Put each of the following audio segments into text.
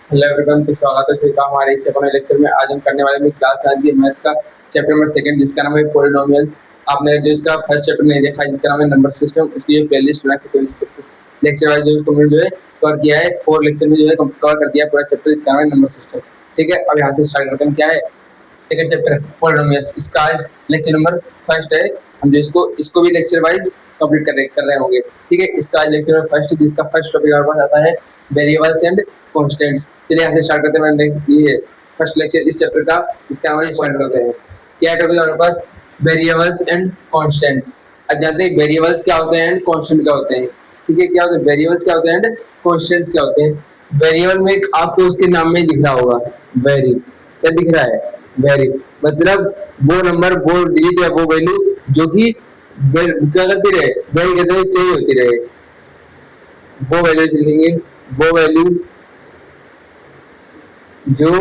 Hello everyone, तो स्वागत है सभी का हमारे इस अपने लेक्चर में। आज हम करने वाले हैं क्लास 9 की मैथ्स का चैप्टर नंबर 2 जिसका नाम है पॉलिनोमियल्स। आपने जो इसका फर्स्ट चैप्टर नहीं देखा जिसका नाम है नंबर सिस्टम, उसकी जो प्लेलिस्ट बना के लेक्चर वाइज जो इसको हमने जो है कवर किया है। 4 लेक्चर में जो है कवर कर दिया पूरा चैप्टर, इसका नाम है नंबर सिस्टम। ठीक है, अब यहाँ से स्टार्ट करते हैं। क्या है सेकंड चैप्टर पॉलिनोमियल्स, इसका आज लेक्चर नंबर फर्स्ट है। हम जो इसको भी लेक्चर वाइज कंप्लीट कर रहे होंगे। ठीक है, इसका आज लेक्चर नंबर फर्स्ट, जिसका फर्स्ट टॉपिक हमारे पास आता है वेरिएबल्स एंड कांस्टेंट्स। चलिए यहाँ से स्टार्ट करते हैं। मैंने ये फर्स्ट लेक्चर इस चैप्टर का, इसका नाम है पॉइंट करते हैं। क्या टॉपिक हमारे पास? Variables and constants. अब जानते हैं वेरिएबल्स क्या होते हैं एंड कांस्टेंट क्या होते हैं। ठीक है, क्या होते हैं वेरिएबल्स, क्या होते हैं एंड कांस्टेंट्स क्या होते हैं। वेरिएबल में आपको उसके नाम में दिख रहा होगा वेरी, क्या दिख रहा है? वेरी मतलब वो नंबर, वो डिजिट या वो वैल्यू जो कि क्या करती रहे, वेरी कहते हैं चेंज होती रहे। वो वैल्यू लिखेंगे, वो वैल्यू जो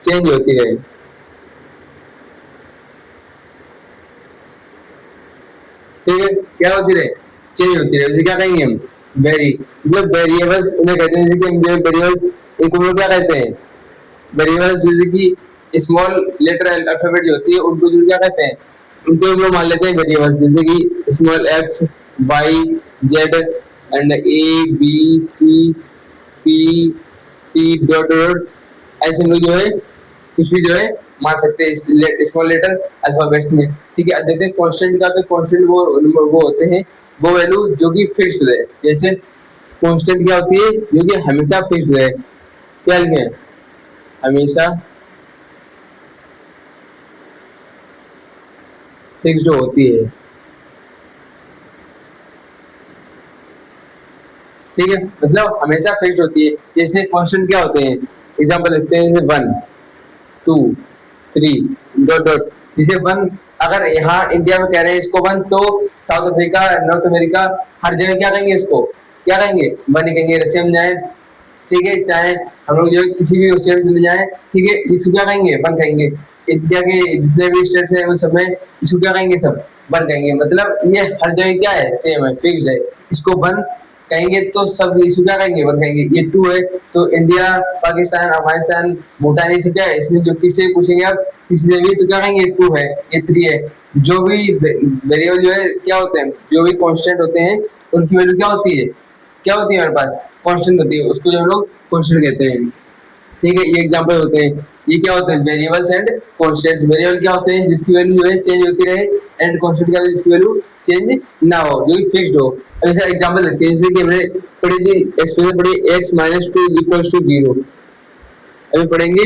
चेंज होती रहे। ठीक है, क्या होती रहे? चेंज होती रहे। क्या कहेंगे हम? वेरी। मतलब वेरिएबल्स उन्हें कहते हैं, जैसे कि हम जो वेरिएबल्स इनको क्या कहते हैं? वेरिएबल्स जैसे कि स्मॉल लेटर अल्फाबेट जो होती है उनको जो क्या कहते हैं, उनको हम लोग मान लेते हैं वेरिएबल्स। जैसे कि small x, y, z and a, b, c, p, t, dot dot, ऐसे हम लोग जो है कुछ भी जो है मान सकते हैं स्मॉल लेटर अल्फाबेट्स में। ठीक है, अब देखते हैं कांस्टेंट का। तो कांस्टेंट वो होते हैं वो वैल्यू जो कि फिक्स्ड रहे। जैसे कांस्टेंट क्या होती है? जो कि हमेशा फिक्स्ड रहे। क्या लिखे? हमेशा फिक्स्ड होती है। ठीक है, मतलब हमेशा फिक्स्ड होती है। जैसे कांस्टेंट क्या होते हैं? एग्जांपल लेते हैं, जैसे 1 2 3 डॉट डॉट। जैसे 1 अगर यहाँ इंडिया में कह रहे हैं इसको 1, तो साउथ अफ्रीका, नॉर्थ अमेरिका, हर जगह क्या कहेंगे इसको? क्या कहेंगे? 1 ही कहेंगे। रशिया में जाए, ठीक है, चाहे हम लोग जो किसी भी ओशियन में चले जाए, ठीक है, इसको क्या कहेंगे? 1 कहेंगे। इंडिया के जितने भी स्टेट्स हैं उन सब में इसको क्या कहेंगे? सब 1 कहेंगे। मतलब ये हर जगह क्या है? सेम है, फिक्स्ड है। इसको 1 कहेंगे तो सब इसको क्या कहेंगे? 1 कहेंगे। ये 2 है तो इंडिया, पाकिस्तान, अफगानिस्तान, भूटान, ये सब क्या है? इसमें जो किसी से पूछेंगे आप, किसी से भी, तो क्या कहेंगे? 2 है, ये 3 है। जो भी वेरिएबल जो है क्या होते हैं, जो भी कांस्टेंट होते हैं उनकी वैल्यू क्या होती है? क्या होती है हमारे पास? कांस्टेंट होती है, उसको जो हम लोग कांस्टेंट कहते हैं। ठीक है, ये एग्जांपल होते हैं। ये क्या होते हैं? Variables and constants. वेरिएबल क्या होते हैं? जिसकी वैल्यू जो है चेंज होती रहे, एंड कांस्टेंट क्या होता है? जिसकी वैल्यू चेंज ना हो, जो कि फिक्स्ड हो। अब ऐसा एग्जांपल लेते हैं, जैसे कि हमने पढ़ी थी एक्सप्रेशन पढ़ी x - 2 = 0। अभी पढ़ेंगे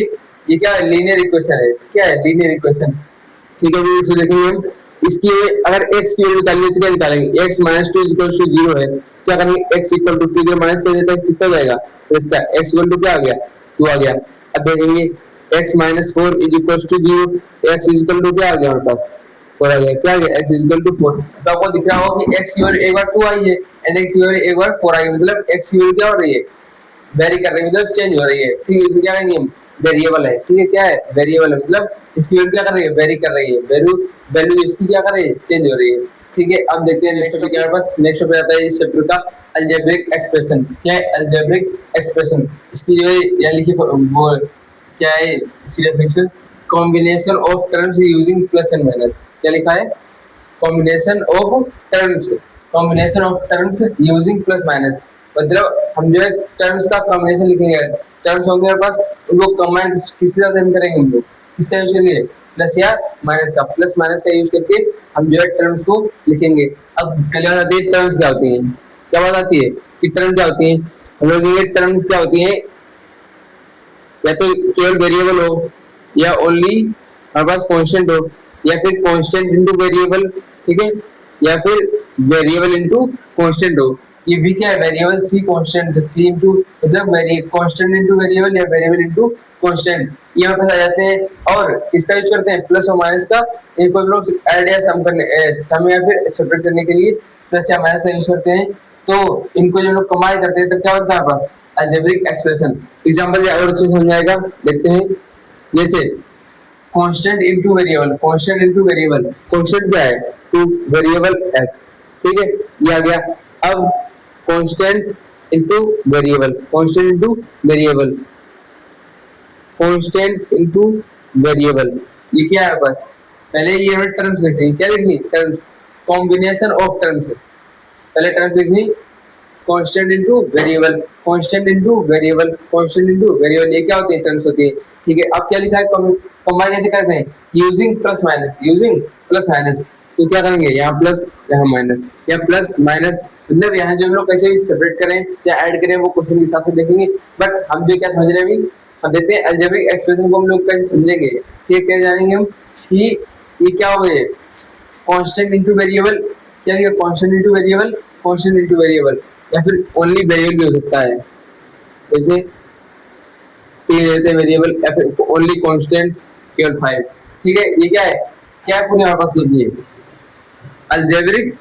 ये क्या है? लीनियर इक्वेशन है। क्या है? Linear equation. ठीक है, इसे देखेंगे हम। इसकी अगर x की वैल्यू निकालनी है तो क्या निकालेंगे? x - 2 = 0 है, क्या करेंगे? x = 2 के माइनस कर देते हैं, किसका जाएगा? तो इसका x = क्या आ गया? 2 आ गया। अब देखेंगे x - 4 = 0, x = क्या आ गया हमारे पास? 4 आ गया। क्या आ गया? x = 4। तो आपको दिख रहा होगा कि x की वैल्यू एक बार 2 आई है एंड x की वैल्यू एक बार 4 आई है। मतलब x की वैल्यू क्या हो रही है? वेरी कर रही है, मतलब चेंज हो रही है। ठीक है, इसको क्या कहेंगे? वेरिएबल है। ठीक है, क्या है? वेरिएबल है, मतलब इसकी वैल्यू क्या कर रही है? वेरी कर रही है। वैल्यू वैल्यू इसकी क्या कर रही है? चेंज हो रही है। ठीक है, अब देखते हैं नेक्स्ट टॉपिक हमारे पास। नेक्स्ट टॉपिक आता है इस चैप्टर का अलजेब्रिक एक्सप्रेशन। क्या है? Algebraic expression. इसकी जो है यहाँ लिखी वो क्या है? इसकी definition combination of terms using plus and minus. क्या लिखा है? Combination of terms, combination of terms using plus minus. मतलब हम जो है टर्म्स का कॉम्बिनेशन लिखेंगे। टर्म्स होंगे हमारे पास, उनको कंबाइन किसके साथ हम करेंगे? हम लोग किसका यूज करेंगे? प्लस या माइनस का। प्लस माइनस का यूज करके हम जो है टर्म्स को लिखेंगे। अब पहले बात आती है टर्म्स क्या होती हैं। क्या बात आती है कि टर्म क्या होती है? हम लोग ये टर्म क्या होती है? या तो केवल वेरिएबल हो, या ओनली हमारे पास कांस्टेंट हो, या फिर कांस्टेंट इनटू वेरिएबल। ठीक है, या फिर वेरिएबल इनटू कांस्टेंट हो। ये भी क्या है? वेरिएबल सी कांस्टेंट, सी इनटू मतलब कांस्टेंट इनटू वेरिएबल या वेरिएबल इनटू कांस्टेंट, ये हमारे पास आ जाते हैं। और किसका यूज करते हैं? प्लस और माइनस का। इनको हम लोग ऐड या सम करने, सम या फिर सब्ट्रैक्ट करने के लिए प्लस या माइनस का यूज करते हैं। तो इनको जो लोग कमाई करते हैं तो क्या बनता है हमारे पास? Algebraic expression. एग्जांपल और अच्छे से समझाएगा, देखते हैं। जैसे constant into variable, constant into variable. Constant क्या है? Two variable x। ठीक है, ये आ गया। अब constant into variable, constant into variable, constant into variable. ये क्या है बस, पहले ये हमें टर्म्स लिखनी है, क्या लिखनी, टर्म्स, कॉम्बिनेशन ऑफ टर्म्स। पहले टर्म्स लिखनी, constant into variable, constant into variable, constant into variable, ये क्या होती है, टर्म्स होती है। ठीक है, अब क्या लिखा है, कंबाइन कैसे करते हैं, using plus minus, using plus minus. तो क्या करेंगे, यहाँ प्लस यहाँ माइनस, या प्लस माइनस, मतलब यहाँ जो हम लोग कैसे सेपरेट करें या ऐड करें वो क्वेश्चन के हिसाब से देखेंगे। बट हम जो क्या समझ रहे हैं अभी, हम देखते हैं अलजेब्रिक एक्सप्रेशन को हम लोग कैसे समझेंगे। ठीक है, जानेंगे हम कि ये क्या हो गए, कांस्टेंट इनटू वेरिएबल, क्या है constant into variable, constant into variable, या फिर ओनली वेरिएबल भी हो सकता है, जैसे वेरिएबल या फिर ओनली कांस्टेंट केवल 5। ठीक है, ये क्या है, क्या है पूरे हमारे पास, ये अलजेब्रिक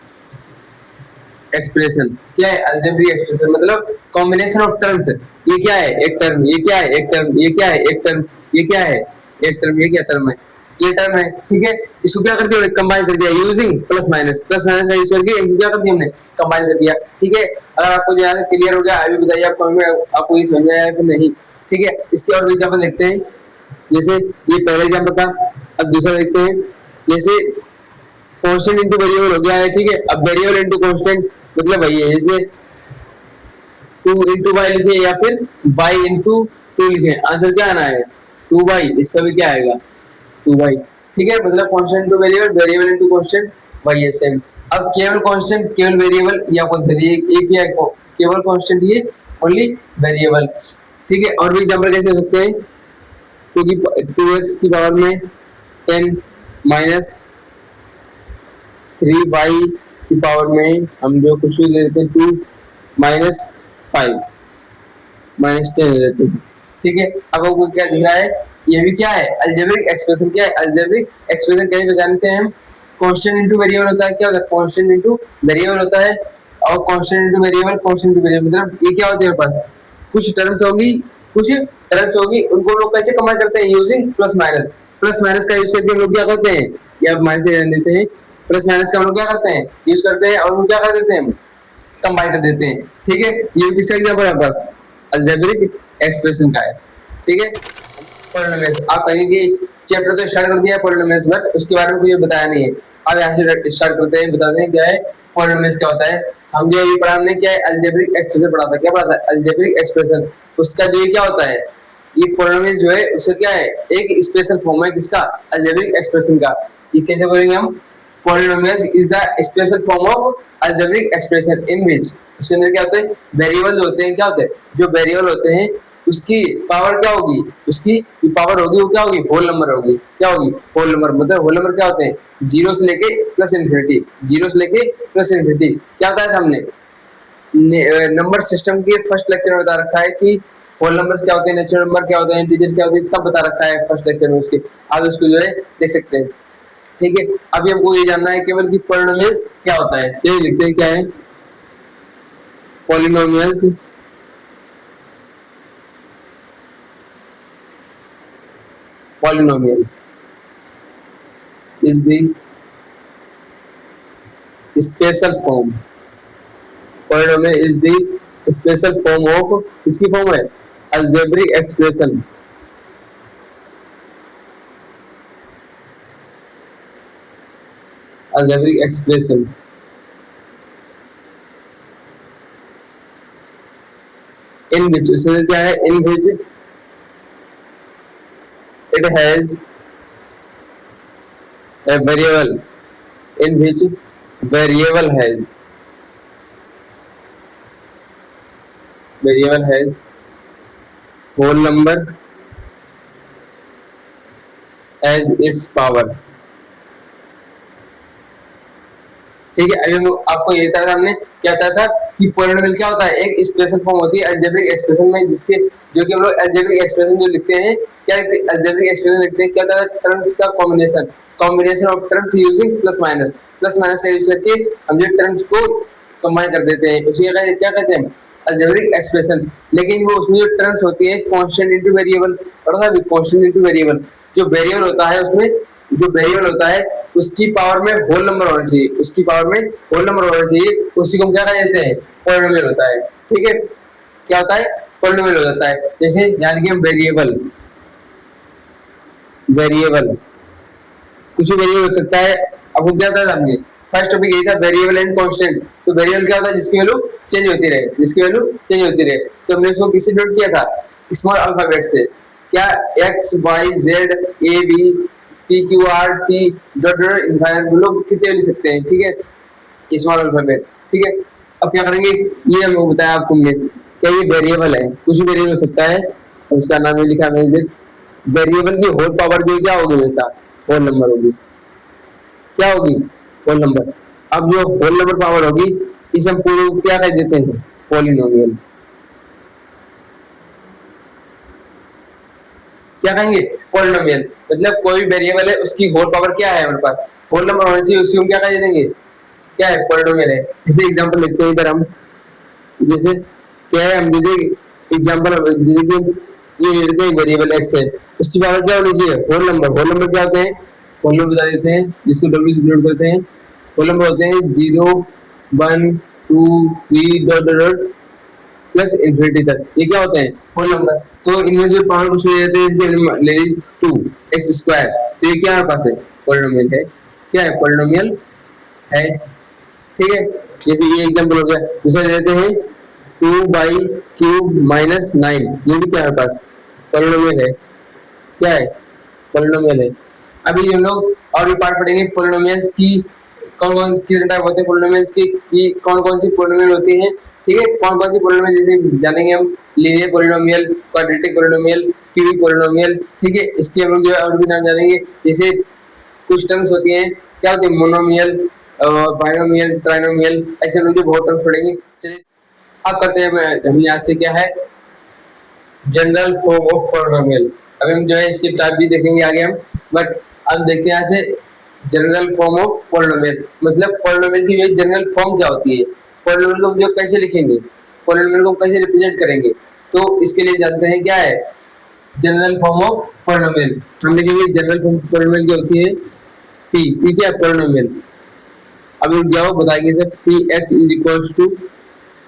एक्सप्रेशन। क्या है अलजेब्रिक एक्सप्रेशन, मतलब कॉम्बिनेशन ऑफ टर्म्स। ये क्या है, एक टर्म, ये क्या है, एक टर्म, ये क्या है, एक टर्म, ये क्या है, एक टर्म, ये क्या टर्म है, ये टर्म है। ठीक है, इसको क्या कर दिया, कंबाइन कर दिया using plus minus, plus minus का यूज करके इनको क्या कर दिया हमने, कंबाइन कर दिया। ठीक है, अगर आपको जो है क्लियर हो गया अभी बताइए आपको ये समझ में आया फिर नहीं। ठीक है, इसके और भी एग्जांपल देखते हैं, जैसे ये पहले एग्जांपल था, अब दूसरा देखते हैं। जैसे कांस्टेंट इनटू वेरिएबल हो गया है। ठीक है, अब वेरिएबल इनटू कांस्टेंट मतलब वही है, जैसे 2 इंटू वाई लिखे या फिर वाई इंटू 2 लिखे, आंसर क्या आना है 2 वाई, इसका भी क्या आएगा 2 वाई। ठीक है, मतलब constant two variable, variable into constant, वही है सेम। अब केवल कांस्टेंट, केवल वेरिएबल, या कोई एक ही है, केवल कांस्टेंट, ये ओनली वेरिएबल। ठीक है, और भी एग्जांपल कैसे हो सकते हैं, क्योंकि 2x की पावर में 10 माइनस 3y की पावर में हम जो कुछ भी ले लेते हैं 2 माइनस 5 माइनस 10 लेते हैं। ठीक है, अब आपको क्या दिख रहा है, ये भी क्या है अलजेब्रिक एक्सप्रेशन। क्या है अलजेब्रिक एक्सप्रेशन, कैसे जानते हैं हम, कांस्टेंट इनटू वेरिएबल होता है, क्या होता है कांस्टेंट इनटू वेरिएबल होता है, और constant into variable, constant into variable, मतलब ये क्या होते हैं हमारे पास, कुछ टर्म्स होगी, कुछ टर्म्स होगी, उनको लोग कैसे कंबाइन करते हैं, using plus minus. Plus minus का यूज करके हम लोग क्या करते हैं, या माइनस से देते हैं, प्लस माइनस का हम लोग क्या करते हैं, यूज करते हैं, और वो क्या कर देते हैं, कंबाइन कर देते हैं। ठीक है, ये किसका एग्जांपल है बस, अलजेब्रिक एक्सप्रेशन का है। ठीक है, पॉलिनोमियल्स, आप कहेंगे चैप्टर तो स्टार्ट कर दिया है पॉलिनोमियल्स, बट उसके बारे में कुछ बताया नहीं है। अब यहाँ से स्टार्ट करते हैं, बताते हैं क्या है पॉलिनोमियल्स, क्या होता है। हम जो ये पढ़ा, हमने क्या है अलजेब्रिक एक्सप्रेशन पढ़ा था, क्या पढ़ा था अलजेब्रिक एक्सप्रेशन, उसका जो ये क्या होता है, ये पॉलिनोमियल जो है उसका क्या है, एक स्पेशल फॉर्म है किसका, अलजेब्रिक एक्सप्रेशन का। ये कैसे बोलेंगे हम, polynomials is the special form of algebraic expression in which, इसके अंदर क्या होते हैं, वेरिएबल होते हैं, क्या होते हैं, जो वेरिएबल होते हैं उसकी पावर क्या होगी, उसकी पावर होगी वो क्या होगी, होल नंबर होगी, क्या होगी होल नंबर। मतलब होल नंबर क्या होते हैं, जीरो से लेके प्लस इन्फिनिटी, जीरो से लेके प्लस इन्फिनिटी। क्या बताया था हमने, नंबर सिस्टम के फर्स्ट लेक्चर में बता रखा है कि होल नंबर्स क्या होते हैं, नेचुरल नंबर क्या होते हैं, इंटीजर्स क्या होते हैं, सब बता रखा है फर्स्ट लेक्चर में उसके, आप उसको जो है देख सकते हैं। ठीक है, अभी हमको ये जानना है केवल कि पॉलिनोमियल्स क्या होता है, ये लिखते हैं क्या है polynomials. Polynomial is the special form, polynomial is the special form of, किसकी फॉर्म है, algebraic expression. algebraic expression in which, उसमें क्या है, in which it has a variable, in which variable has whole number as its power। ठीक है, अभी आपको ये बताया था हमने, क्या बताया था कि पॉलिनोमियल क्या होता है, एक स्पेशल फॉर्म होती है अलजेब्रिक एक्सप्रेशन में, जिसके जो कि हम लोग अलजेब्रिक एक्सप्रेशन जो लिखते हैं, क्या लिखते हैं अलजेब्रिक एक्सप्रेशन लिखते हैं, क्या होता है टर्म्स का combination, combination of terms using plus minus, plus minus का यूज करके हम जो टर्म्स को कंबाइन कर देते हैं, उसी का क्या कहते हैं अलजेब्रिक एक्सप्रेशन। लेकिन वो उसमें जो टर्म्स होती है कांस्टेंट इनटू वेरिएबल, पता है कांस्टेंट इनटू वेरिएबल, जो वेरिएबल होता है उसमें, जो वेरिएबल होता है उसकी पावर में होल नंबर होना चाहिए, उसकी पावर में होल नंबर होना चाहिए, उसी को हम क्या कह देते हैं पॉलिनोमियल होता है। ठीक है, क्या होता है, पॉलिनोमियल हो जाता है। जैसे यानी कि हम वेरिएबल, वेरिएबल कुछ भी वेरिएबल हो सकता है। आपको क्या था आपने फर्स्ट टॉपिक यही था, वेरिएबल एंड कांस्टेंट। तो वेरिएबल क्या होता है, जिसकी वैल्यू चेंज होती रहे, जिसकी वैल्यू चेंज होती रहे। तो हमने इसको किससे डिनोट किया था, स्मॉल अल्फाबेट से। क्या x y z a b p q r t dot dot infinite लोग कितने लिख सकते हैं, ठीक है, स्मॉल अल्फाबेट, ठीक है। अब क्या करेंगे, ये हमको बताया आपको हमने, क्या ये वेरिएबल है, कुछ भी वेरिएबल हो सकता है, और उसका नाम ये लिखा है वेरिएबल की होल पावर जो क्या होगी, हमेशा होल नंबर होगी, क्या होगी, होल नंबर। अब जो होल नंबर पावर होगी, इसे हम पूरे क्या कह देते हैं, पॉलिनोमियल। क्या कहेंगे, पॉलिनोमियल। मतलब कोई वेरिएबल है, उसकी होल पावर क्या है, हमारे पास होल नंबर होना चाहिए, उसकी हम क्या कह देंगे, क्या है, पॉलिनोमियल है। इसे एग्जांपल लिखते हैं इधर हम, जैसे क्या है, हम दे एग्जांपल, जैसे कि ये देते हैं वेरिएबल एक्स है, उसकी पावर क्या होनी चाहिए, होल नंबर। होल नंबर क्या होते हैं, होल नंबर बता देते हैं, जिसको डब्ल्यू से डिनोट करते हैं। होल नंबर होते हैं 0 1 2 3 dot dot dot plus infinity तक, ये क्या होते हैं, होल नंबर। तो इनमें से पावर कुछ ले जाते हैं, इसके ले ली 2x², तो ये क्या हमारे पास है, पॉलिनोमियल है, क्या है, पॉलिनोमियल है, ठीक है। जैसे ये एग्जांपल हो गया। दूसरा ले लेते हैं 2/³ - 9, ये भी क्या है पास, पॉलिनोमियल है, क्या है, पॉलिनोमियल है। अभी हम लोग और भी पार्ट पढ़ेंगे पॉलिनोमियल्स की, कौन कौन कितने टाइप होते हैं पॉलिनोमियल्स की कौन कौन सी पॉलिनोमियल होती हैं, ठीक है, कौन कौन सी पॉलिनोमियल जैसे जानेंगे हम, linear polynomial, quadratic polynomial, cubic polynomial, ठीक है। इसके हम लोग जो और भी नाम जानेंगे। जैसे कुछ टर्म्स होती हैं, क्या होती है, मोनोमियल, बाइनोमियल, ट्राइनोमियल, ऐसे हम लोग जो बहुत टर्म्स पढ़ेंगे। चलिए अब करते हैं, हम यहाँ से क्या है, जनरल फॉर्म ऑफ पॉलिनोमियल। अभी हम जो है इसके टाइप भी देखेंगे आगे हम, बट अब देखते हैं यहाँ से जनरल फॉर्म ऑफ पॉलिनोमियल, मतलब पॉलिनोमियल की जो जनरल फॉर्म क्या होती है, पॉलिनोमियल को हम जो कैसे लिखेंगे, पॉलिनोमियल को कैसे रिप्रेजेंट करेंगे। तो इसके लिए जानते हैं क्या है जनरल फॉर्म ऑफ पॉलिनोमियल। हम लिखेंगे जनरल फॉर्म ऑफ पॉलिनोमियल क्या होती है, पी, पी क्या है, पॉलिनोमियल। अब रुक जाओ, बताएंगे sir, p x is equal to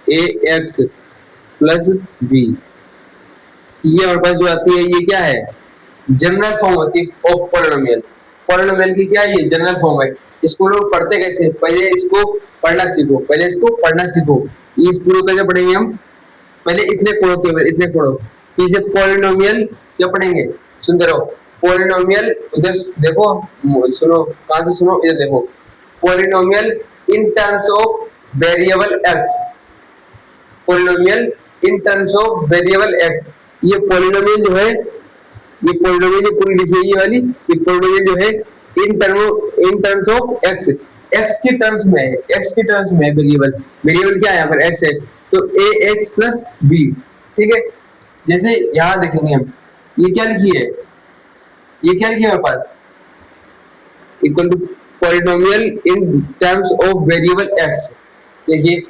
a x plus b, ये हमारे पास जो आती है, ये क्या है, जनरल फॉर्म होती है ऑफ पॉलिनोमियल। पॉलिनोमियल की क्या है, ये जनरल फॉर्म है। इसको लोग पढ़ते कैसे, पहले इसको पढ़ना सीखो, पहले इसको पढ़ना सीखो। ये इस पूरे कैसे पढ़ेंगे हम, पहले इतने पढ़ो, केवल इतने पढ़ो। पीछे पॉलिनोमियल क्या पढ़ेंगे, सुनते रहो। पॉलिनोमियल इधर देखो, सुनो, कहां से सुनो, इधर देखो। Polynomial in terms of variable x, polynomial in terms of variable x. ये पॉलिनोमियल जो है, ये पॉलिनोमियल जो पूरी लिखी है ये वाली, ये पॉलिनोमियल जो है इन टर्म्स ऑफ एक्स, एक्स के टर्म्स में है, एक्स के टर्म्स में है वेरिएबल। वेरिएबल क्या है यहाँ पर, एक्स है, तो ए एक्स प्लस बी, ठीक है। जैसे यहाँ देखेंगे हम, ये क्या लिखी है, ये क्या लिखी है हमारे पास, equal to polynomial in terms of variable x. देखिए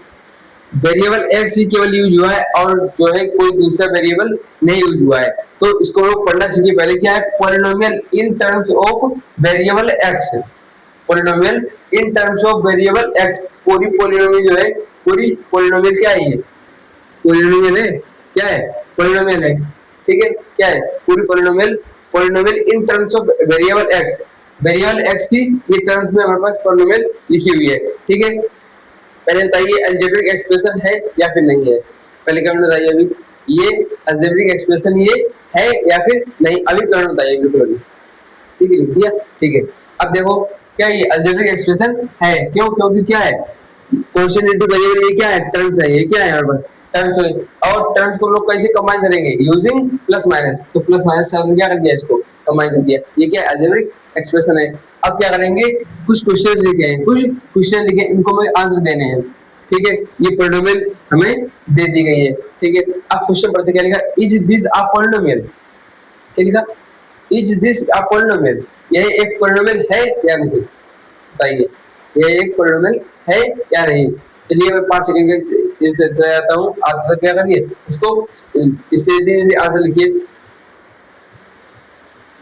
वेरिएबल एक्स ही केवल यूज हुआ है, और जो है कोई दूसरा वेरिएबल नहीं यूज हुआ है। तो इसको लोग पढ़ना सीखिए। पहले क्या है, polynomial in terms of variable x, polynomial in terms of variable x. पूरी पॉलिनोमियल जो है, पूरी पॉलिनोमियल क्या है, ये पॉलिनोमियल है, क्या है, पॉलिनोमियल है, ठीक है। क्या है, पूरी polynomial, polynomial in terms of variable x, variable x की ये टर्म्स में हमारे पास पॉलिनोमियल लिखी हुई है, ठीक है। पहले बताइए अलजेब्रिक एक्सप्रेशन है या फिर नहीं है, पहले क्या बताइए, अभी ये अलजेब्रिक एक्सप्रेशन ये है या फिर नहीं, अभी क्या बताइए बिल्कुल, ठीक है, लिख दिया, ठीक है। अब देखो क्या ये अलजेब्रिक एक्सप्रेशन है, क्यों, क्योंकि क्या है, क्वेश्चन इनटू वेरिएबल, ये क्या है, टर्म्स है, ये क्या है हमारे पास, टर्म्स है। और टर्म्स को हम लोग कैसे कंबाइन करेंगे, यूजिंग प्लस माइनस। तो प्लस माइनस से हमने क्या कर दिया, इसको कंबाइन कर दिया, ये क्या अलजेब्रिक एक्सप्रेशन है। अब क्या करेंगे, कुछ क्वेश्चन लिखे हैं, कुछ क्वेश्चन लिखे, इनको हमें आंसर देने हैं, ठीक है। ये पॉलिनोमियल हमें दे दी गई है, ठीक है। अब क्वेश्चन पढ़ते क्या लिखा, इज दिस अ पॉलिनोमियल, क्या लिखा, इज दिस अ पॉलिनोमियल, यह एक पॉलिनोमियल है या नहीं, बताइए, यह एक पॉलिनोमियल है या नहीं। चलिए मैं 5 सेकंड के जाता हूँ, आप तक क्या करिए, इसको इसके आंसर लिखिए,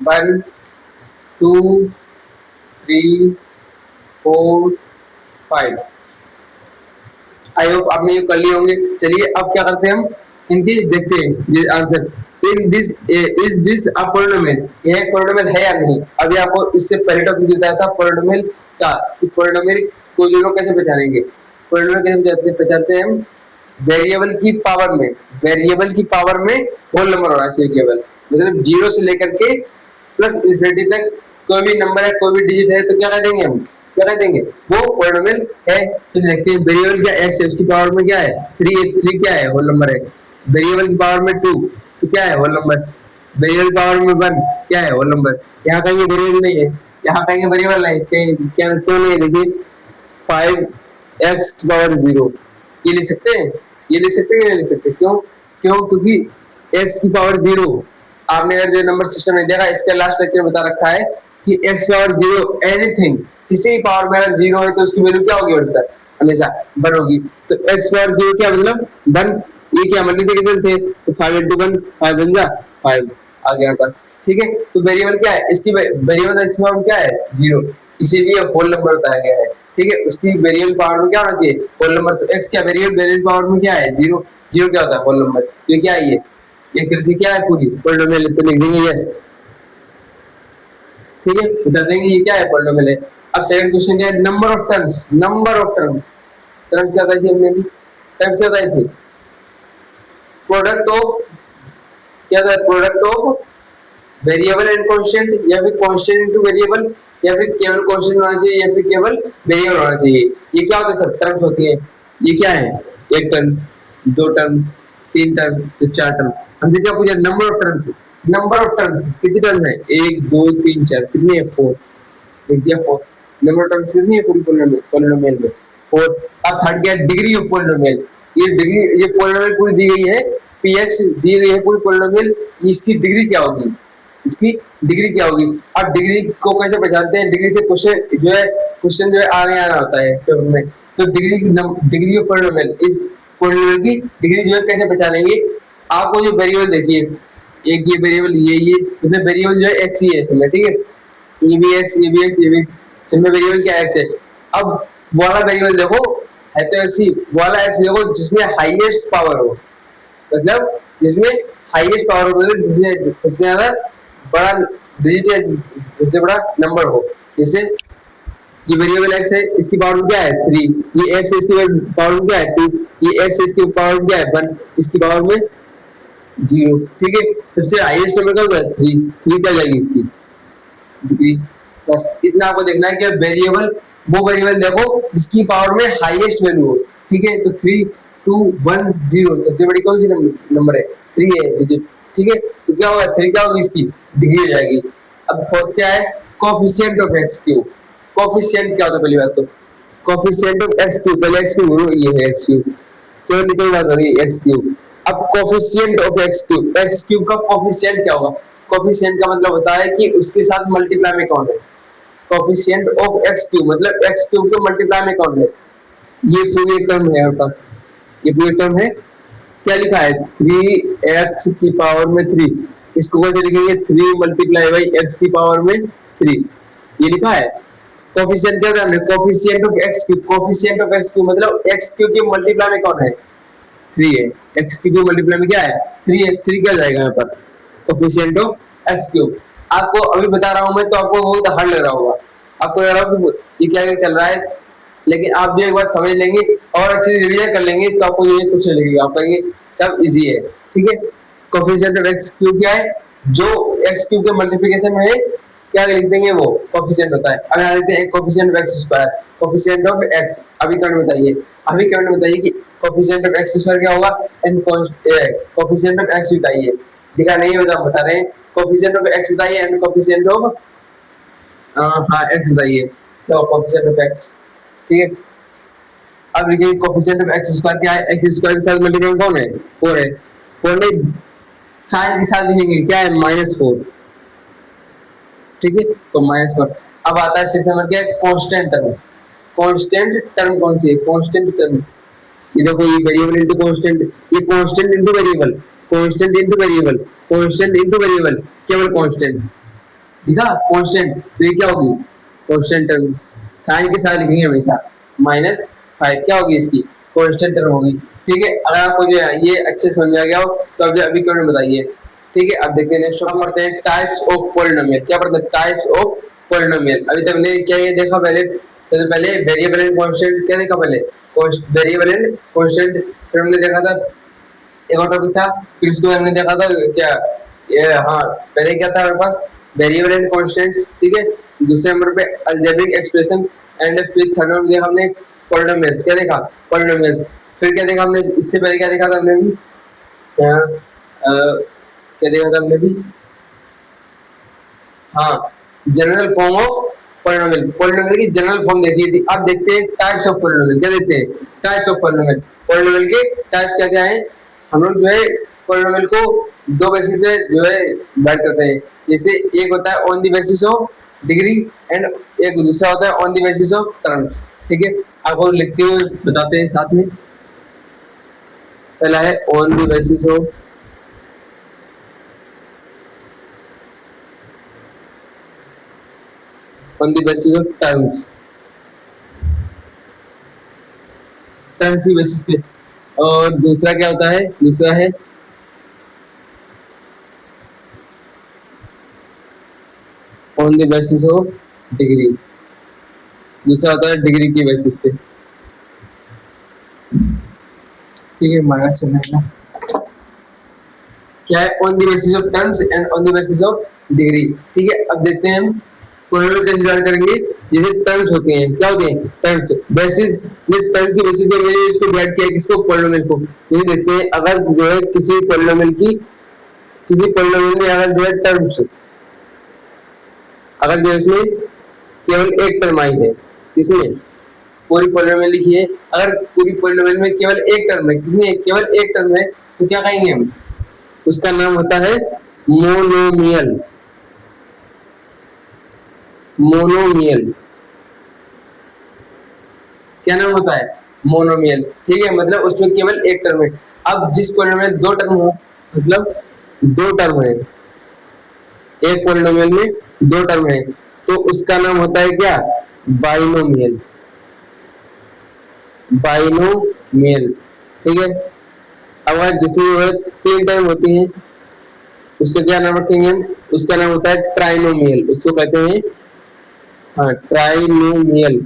1 2 3 4 5। आई होप आपने ये कर लिए होंगे। चलिए अब क्या करते हैं हम, इनकी देखते हैं ये answer. In this is this a polynomial, यह एक पोलिनोमियल है या नहीं। अभी आपको इससे पहले टॉपिक बताया था पोलिनोमियल का, कि पोलिनोमियल को ये लोग कैसे पहचानेंगे। पोलिनोमियल कैसे पहचानते हैं हम, वेरिएबल की पावर में, वेरिएबल की पावर में होल नंबर होना चाहिए केवल, मतलब जीरो से लेकर के प्लस इंफिनिटी तक कोई भी नंबर है, कोई भी डिजिट है, तो क्या कह देंगे हम, क्या कह देंगे, वो पॉलिनोमियल है। चलिए देखते हैं, वेरिएबल क्या x है, उसकी पावर में क्या है 3 है, 3 क्या है, होल नंबर है। वेरिएबल की पावर में 2 तो क्या है, होल नंबर। वेरिएबल की पावर में 1 क्या है, होल नंबर। यहाँ कहीं वेरिएबल नहीं है, यहाँ कहीं वेरिएबल नहीं, क्या क्यों नहीं है, देखिए 5x पावर 0, ये लिख सकते हैं, ये लिख सकते हैं, ये लिख सकते, क्यों क्यों, क्योंकि x की पावर 0, आपने अगर जो नंबर सिस्टम में देखा, इसका लास्ट लेक्चर बता रखा है कि x पावर 0 एनीथिंग, किसी भी पावर में अगर 0 है तो उसकी वैल्यू क्या होगी हमेशा, हमेशा 1 होगी। तो x पावर 0 क्या मतलब 1, ये क्या मल्टीप्लिकेशन थे, तो 5 into 1 5 बन जा 5 आ गया पास, ठीक है। तो वेरिएबल क्या है, इसकी वेरिएबल x पावर क्या है 0, इसीलिए होल नंबर बताया गया है, ठीक है। उसकी वेरिएबल पावर में क्या होना चाहिए, होल नंबर। तो x क्या वेरिएबल पावर में क्या है 0, 0 क्या होता है, होल नंबर। तो क्या है ये कृषि क्या है पूरी पोलिनोमियल, तो लिख देंगे यस, ठीक है, बता देंगे ये क्या है, पोलिनोमियल है। अब सेकंड क्वेश्चन क्या है, number of terms, number of terms, terms क्या बताई थी हमने भी, टर्म्स क्या बताई थी, प्रोडक्ट ऑफ, क्या था, product of variable and constant, या फिर कांस्टेंट इनटू वेरिएबल, या फिर केवल कांस्टेंट होना चाहिए, या फिर केवल वेरिएबल होना चाहिए। ये क्या होता है सर, टर्म्स होती है। ये क्या है, एक टर्म, दो टर्म, तीन टर्म, तो चार टर्म। हमसे क्या पूछा, number of terms, number of terms कितनी टर्म है, 1 2 3 4, कितनी है 4, लिख दिया 4। नंबर ऑफ टर्म्स कितनी है पूरी पोलिनोमियल में 4। अब थर्ड क्या है, डिग्री ऑफ पोलिनोमियल, ये डिग्री, ये पोलिनोमियल पूरी दी गई है, px दी गई है पूरी पोलिनोमियल, इसकी डिग्री क्या होगी, इसकी डिग्री क्या होगी। अब डिग्री को कैसे पहचानते हैं, डिग्री से क्वेश्चन जो है आने आना होता है पेपर में। तो डिग्री ऑफ पोलिनोमियल, इस पोलिनोमियल की डिग्री जो है कैसे पहचानेंगे। आपको जो वेरिएबल देखिए, एक ये वेरिएबल, ये इसमें वेरिएबल जो है x ही है इसमें, ठीक है, ये भी x, ये भी x, ये भी x, इसमें वेरिएबल क्या x है। अब वाला वेरिएबल देखो, है तो x ही, वाला x देखो जिसमें हाईएस्ट पावर हो, मतलब जिसमें हाईएस्ट पावर हो, मतलब जिसमें सबसे ज्यादा बड़ा डिजिट है, सबसे बड़ा नंबर हो। जैसे ये वेरिएबल x है, इसकी पावर क्या है 3, ये x है, इसकी पावर क्या है 2, ये x है, इसकी पावर क्या है 1, इसकी पावर में 0, ठीक है। सबसे हाईएस्ट नंबर क्या होगा 3, 3 क्या जाएगी इसकी डिग्री। बस इतना आपको देखना है कि वेरिएबल, वो वेरिएबल देखो जिसकी पावर में हाईएस्ट वैल्यू हो, ठीक है। तो 3 2 1 0, सबसे बड़ी कौन सी नंबर है 3 है डिजिट, ठीक है। तो क्या होगा 3 क्या होगी इसकी डिग्री हो जाएगी। अब फोर्थ क्या है, coefficient of x cube. Coefficient क्या होता है पहली बात तो, कोएफिशिएंट ऑफ x क्यूब, पहले x क्यूब ये है x क्यूब, क्यों निकल बात हो रही है x क्यूब। अब coefficient of x cube, x cube का कोएफिशिएंट क्या होगा। कोएफिशिएंट का मतलब होता है कि उसके साथ मल्टीप्लाई में कौन है। कोएफिशिएंट ऑफ x क्यूब मतलब x क्यूब के मल्टीप्लाई में कौन है। ये पूरी टर्म है हमारे पास, ये पूरी टर्म है, क्या लिखा है 3x की पावर में 3, इसको कैसे लिखेंगे 3 मल्टीप्लाई बाई x की पावर में 3, ये लिखा है। कोएफिशिएंट क्या करना है, coefficient of x cube, coefficient of x cube मतलब x क्यूब के मल्टीप्लाई में कौन है 3 है, x क्यूब के मल्टीप्लाई में क्या है 3 है, 3 क्या जाएगा यहाँ पर कोएफिशिएंट ऑफ x क्यूब। आपको अभी बता रहा हूँ मैं, तो आपको बहुत हार्ड लग रहा होगा, आपको लग रहा होगा कि ये क्या चल रहा है, लेकिन आप जो एक बार समझ लेंगे और अच्छे से रिवीजन कर लेंगे तो आपको ये कुछ नहीं लगेगा, आप कहेंगे सब इजी है, ठीक है। कोएफिशिएंट ऑफ x क्यूब क्या है, जो x क्यूब के मल्टीप्लिकेशन में क्या लिख देंगे वो कोएफिशिएंट होता है। अब यहाँ देते हैं coefficient of x square, coefficient of x, अभी कमेंट बताइए, अभी कमेंट बताइए कि कोएफिशिएंट ऑफ x स्क्वायर क्या होगा एंड कोएफिशिएंट ऑफ x बताइए, लिखा नहीं है बता रहे हैं, कोएफिशिएंट ऑफ x बताइए एंड कोएफिशिएंट ऑफ हाँ x बताइए, तो कोएफिशिएंट ऑफ x, ठीक है। अब लिखिए कोएफिशिएंट ऑफ x स्क्वायर क्या है, x स्क्वायर के साथ मल्टीप्लाई कौन है 4 है, 4 में साइन के साथ लिखेंगे क्या है -4, ठीक है, तो -4। अब आता है सिक्स नंबर क्या है, कांस्टेंट टर्म। कांस्टेंट टर्म कौन सी है, कांस्टेंट टर्म, ये देखो ये वेरिएबल इनटू कांस्टेंट, ये constant into variable, constant into variable, constant into variable, केवल कांस्टेंट दिखा कांस्टेंट, तो ये क्या होगी कांस्टेंट टर्म, साइन के साथ लिखेंगे हमेशा -5 क्या होगी इसकी कांस्टेंट टर्म होगी। ठीक है, अगर आपको जो है ये अच्छे समझ में आ गया हो तो आप जो अभी कमेंट में बताइए। ठीक है, अब देखते हैं नेक्स्ट हम पढ़ते हैं टाइप्स ऑफ पॉलिनोमियल। क्या पढ़ते हैं? Types of polynomial. अभी तक हमने क्या ये देखा पहले, सबसे पहले वेरिएबल एंड कांस्टेंट क्या देखा पहले, वेरिएबल एंड कांस्टेंट। फिर हमने देखा था एक और टॉपिक था, फिर उसको हमने देखा था क्या ये, हाँ पहले क्या था हमारे पास वेरिएबल एंड कांस्टेंट्स। ठीक है, दूसरे नंबर पे अलजेब्रिक एक्सप्रेशन एंड फिर थर्ड नंबर देखा हमने पॉलिनोमियल्स। क्या देखा? पॉलिनोमियल्स। फिर क्या देखा हमने इससे पहले, क्या देखा था हमने भी क्या देखा था हमने भी, हाँ general form of polynomial. Polynomial की जनरल फॉर्म देखी थी। अब देखते हैं टाइप्स ऑफ पॉलिनोमियल। क्या देखते हैं? Types of polynomial. पॉलिनोमियल के टाइप्स क्या क्या है? हम लोग जो है पॉलिनोमियल को दो बेसिस पे जो है डिवाइड करते हैं। जैसे एक होता है on the basis of degree and एक दूसरा होता है on the basis of terms. ठीक है, आपको लिखते हुए बताते हैं साथ में। पहला है on the basis of terms, terms की बेसिस पे। और दूसरा क्या होता है? दूसरा है on the basis of degree, दूसरा होता है डिग्री की बेसिस पे। ठीक है, माना चलेगा। क्या है? On the basis of terms and on the basis of degree. ठीक है, अब देखते हैं हम पॉलिनोमियल कैसे डिवाइड करेंगे। जैसे टर्म्स होते हैं, क्या होते हैं? टर्म्स। बेसिस में टर्म्स की बेसिस पे मैंने इसको डिवाइड किया, किसको? पॉलिनोमियल को। ये देखते हैं अगर जो है किसी पॉलिनोमियल की, किसी पॉलिनोमियल में अगर जो है टर्म्स, अगर जो इसमें केवल एक टर्म आई है, इसमें पूरी पॉलिनोमियल लिखी है, अगर पूरी पॉलिनोमियल में केवल एक टर्म है, कितनी? केवल एक टर्म है, तो क्या कहेंगे हम? उसका नाम होता है मोनोमियल। मोनोमियल क्या नाम होता है? मोनोमियल। ठीक है, मतलब उसमें केवल एक टर्म है। अब जिस पॉलिनोमियल में दो टर्म हो, मतलब दो टर्म है, एक पॉलिनोमियल में दो टर्म है, तो उसका नाम होता है क्या? बाइनोमियल। बाइनोमियल। ठीक है, अगर जिसमें तीन टर्म होती हैं, उसका क्या नाम रखेंगे हम? उसका नाम होता है ट्राइनोमियल। उसको कहते हैं, हाँ, ट्राइनोमियल।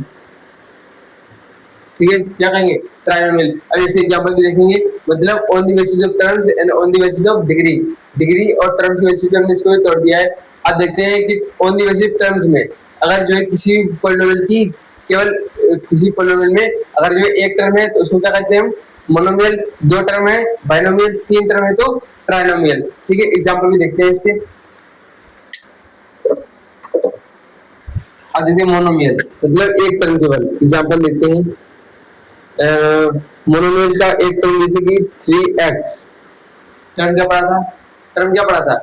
ठीक है, क्या कहेंगे? ट्राइनोमियल। अब इसे एग्जांपल भी देखेंगे, मतलब on the basis of terms and on the basis of degree. Degree और टर्म्स के बेसिस पे हमने इसको तोड़ दिया है। अब देखते हैं कि ऑन द बेसिस टर्म्स में अगर जो है किसी पॉलिनोमियल की केवल किसी पॉलिनोमियल में अगर जो है एक टर्म है, तो उसको क्या कहते हैं हम? मोनोमियल। दो टर्म है बाइनोमियल, तीन टर्म है तो ट्राइनोमियल। ठीक है, एग्जांपल भी देखते हैं इसके। अब देखते हैं मोनोमियल, मतलब एक टर्म केवल। एग्जांपल देखते हैं मोनोमियल का एक टर्म, जैसे कि 3x। टर्म क्या पढ़ा था? टर्म क्या पढ़ा था?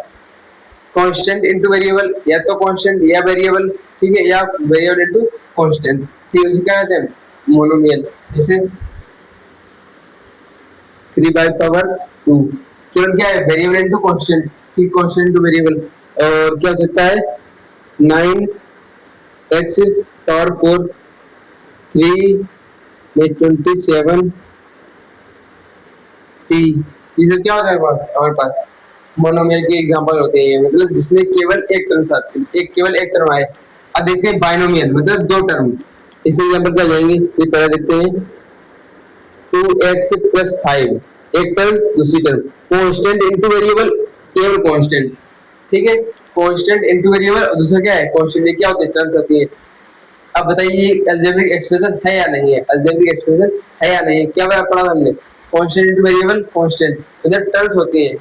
कांस्टेंट इनटू वेरिएबल, या तो कांस्टेंट या वेरिएबल। ठीक है, या वेरिएबल इनटू कांस्टेंट। ठीक है, उसे क्या कहते हैं? मोनोमियल। जैसे 3/2 केवल क्या है? Variable into constant. ठीक, कांस्टेंट इनटू वेरिएबल। और क्या हो सकता है? 9x पावर 4, 3 में 27 टी। ये क्या होता है हमारे पास? मोनोमियल के एग्जांपल होते हैं, मतलब जिसमें केवल एक टर्म आते हैं, एक केवल एक टर्म आए। अब देखते हैं बाइनोमियल, मतलब दो टर्म। इस एग्जांपल क्या जाएंगे, ये पहले देखते हैं 2x + 5, एक टर्म दूसरी टर्म। कांस्टेंट इनटू वेरिएबल, केवल कांस्टेंट। ठीक है, कांस्टेंट इनटू वेरिएबल और दूसरा क्या है? कांस्टेंट। ये क्या होते हैं? टर्म्स होती है। अब बताइए अलजेब्रिक एक्सप्रेशन है या नहीं है? अलजेब्रिक एक्सप्रेशन है या नहीं है? क्या पढ़ा हमने? कांस्टेंट इनटू वेरिएबल, कांस्टेंट, मतलब टर्म्स होती है।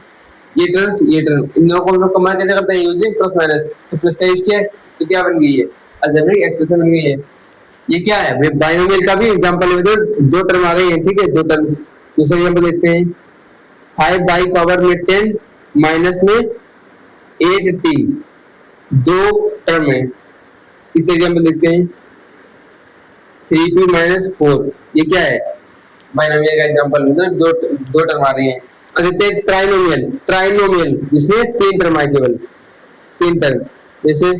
ये टर्म्स, ये टर्म, इन दोनों को हम लोग कंबाइन कैसे करते हैं? Using plus minus. तो प्लस का यूज किया है तो क्या बन गई है? अलजेब्रिक एक्सप्रेशन बन गई है। ये क्या है? बाइनोमियल का भी एग्जांपल है, तो दो टर्म आ गई है। ठीक है, दो टर्म। दूसरा एग्जांपल देखते हैं 5/10 माइनस में 8t, दो टर्म है। इस एग्जांपल देखते हैं 3p - 4, ये क्या है? बाइनोमियल का एग्जांपल, मतलब दो दो टर्म आ रही हैं। और देखते हैं ट्राइनोमियल। ट्राइनोमियल जिसमें तीन टर्म आए, केवल तीन टर्म। जैसे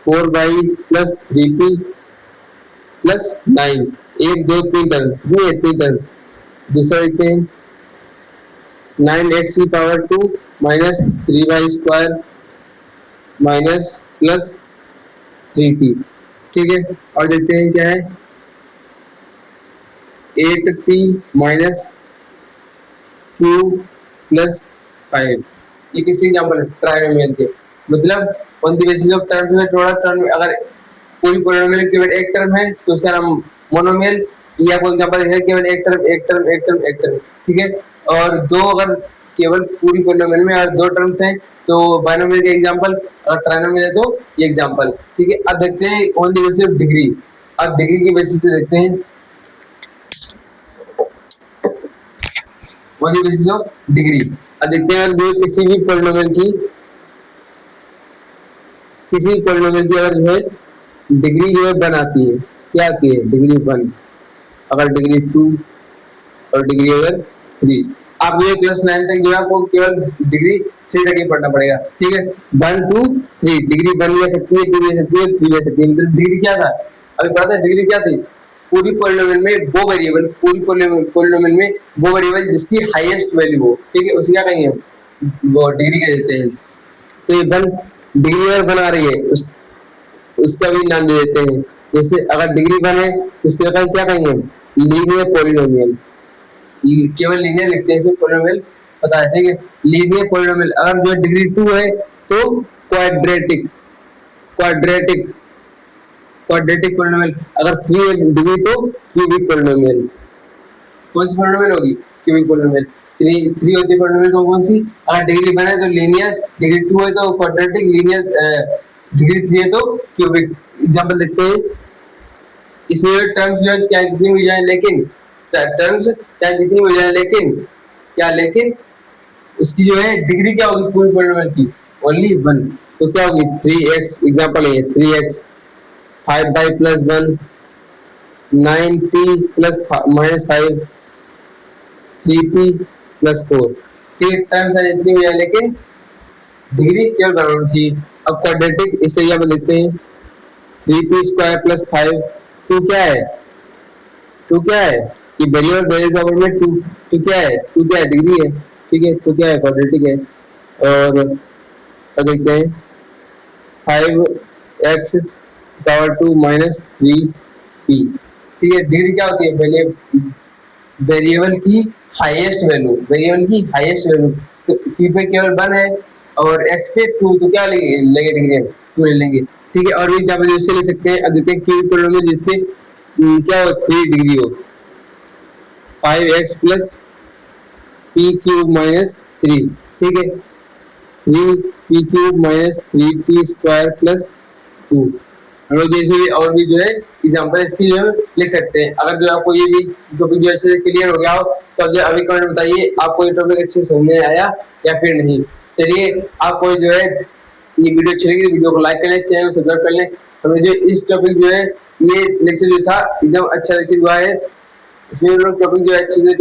4y + 3p + 9, एक दो तीन टर्म, कितनी है? तीन टर्म। दूसरा देखते हैं 9x की power 2 minus 3y² minus plus 3t। ठीक है, और देखते हैं क्या है 8p माइनस q प्लस 5। ये किसी एग्जाम्पल है ट्राइनोमियल के, मतलब on the basis of terms में थोड़ा टर्म, अगर पूरी पॉलिनोमियल केवल एक टर्म है तो उसका नाम मोनोमियल, या कोई एग्जांपल है केवल एक टर्म एक टर्म एक टर्म एक टर्म। ठीक है, और दो अगर केवल पूरी पॉलिनोमियल में और दो टर्म्स हैं तो बाइनोमियल के एग्जांपल, और ट्राइनोमियल है तो ये एग्जांपल। ठीक है, अब देखते हैं on the basis of degree. अब डिग्री की बेसिस पे देखते हैं on the basis of degree. अब देखते हैं जो किसी भी पॉलिनोमियल की अगर जो है डिग्री जो है 1 आती है, क्या आती है डिग्री 1, अगर डिग्री 2 और डिग्री अगर 3। आप ये क्लास 9 तक जो है आपको केवल डिग्री 3 तक ही पढ़ना पड़ेगा। ठीक है, 1 2 3 डिग्री 1 ले सकती है, 2 ले सकती है, 3 ले सकती है। मतलब डिग्री क्या था, अभी पता है डिग्री क्या थी, पूरी पॉलिनोमियल में वो वेरिएबल, पूरी पॉलिनोमियल में वो वेरिएबल जिसकी हाईएस्ट वैल्यू हो। ठीक है, उसे क्या कहेंगे, वो डिग्री कह देते हैं। तो ये 1 डिग्री अगर बना रही है उसका भी नाम दे देते हैं। जैसे अगर डिग्री 1 है तो उसके बाद क्या कहेंगे, लीनियर पॉलिनोमियल। केवल लीनियर लिखते हैं, इसमें पॉलिनोमियल पता है। ठीक है, लीनियर पॉलिनोमियल। अगर जो डिग्री 2 है तो क्वाड्रेटिक क्वाड्रेटिक क्वाड्रेटिक पॉलिनोमियल। अगर 3 है डिग्री तो क्यूबिक पॉलिनोमियल। कौन सी पॉलिनोमियल होगी, क्यूबिक पॉलिनोमियल। 3 होती है पॉलिनोमियल कौन सी, अगर डिग्री 1 है तो लीनियर, डिग्री 2 है तो क्वाड्रेटिक, लीनियर डिग्री 3 है तो क्यूबिक। एग्जांपल देखते हैं, इसमें टर्म्स जो है क्या जितनी हो जाए, लेकिन टर्म्स चाहे जितनी हो जाए लेकिन क्या, लेकिन उसकी जो है डिग्री क्या होगी पूरी पॉलिनोमियल की, ओनली 1। तो क्या होगी 3x, एग्जांपल है 3x 5y plus 1 9t plus minus 5 3p plus 4। ठीक है, टर्म्स है जितनी हो जाए लेकिन डिग्री केवल बराबर चाहिए। अब क्वाड्रेटिक, इससे एग्जांपल देखते हैं 3p² प्लस 5। 2 क्या है, 2 क्या है, ये वेरिएबल वेरिएबल में 2 2 क्या है, 2 क्या है डिग्री है। ठीक है, तो क्या है क्वाड्रेटिक है। और अब देखते हैं 5x पावर 2 माइनस 3p। ठीक है, डिग्री क्या होती है, वेरिएबल की हाईएस्ट वैल्यू, वेरिएबल की हाईएस्ट वैल्यू। तो p पे केवल 1 है और x पे 2, तो क्या लेंगे डिग्री 2 ले लेंगे। ठीक है, और भी एग्जांपल इससे ले सकते हैं। अब देखते हैं क्यूबिक पॉलिनोमियल जिसके क्या हो 3 डिग्री हो, 5x plus P cube minus 3। ठीक है, 3p cube minus 3p² plus 2। हम लोग जैसे भी और भी जो है एग्जांपल इसकी जो है लिख सकते हैं। अगर जो आपको ये भी टॉपिक जो अच्छे से क्लियर हो गया हो तो अब जो अभी कमेंट बताइए आपको ये टॉपिक अच्छे से समझ में आया या फिर नहीं। चलिए, आपको जो है ये वीडियो अच्छी लगी, वीडियो को लाइक कर लें, चैनल को सब्सक्राइब कर लें। हमें जो इस टॉपिक जो है ये लेक्चर जो था एकदम अच्छा लेक्चर हुआ है, इसमें हम लोग टॉपिक जो है अच्छे से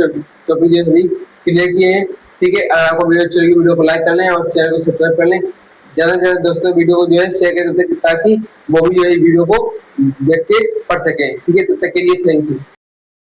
टॉपिक जो है क्लियर किए हैं। ठीक है, अगर आपको वीडियो अच्छी लगी वीडियो को लाइक कर लें और चैनल को सब्सक्राइब कर लें। ज्यादा से ज्यादा दोस्तों वीडियो को जो है शेयर कर दें ताकि वो भी जो है वीडियो को देख के पढ़ सके। ठीक है, तब तक के लिए थैंक यू।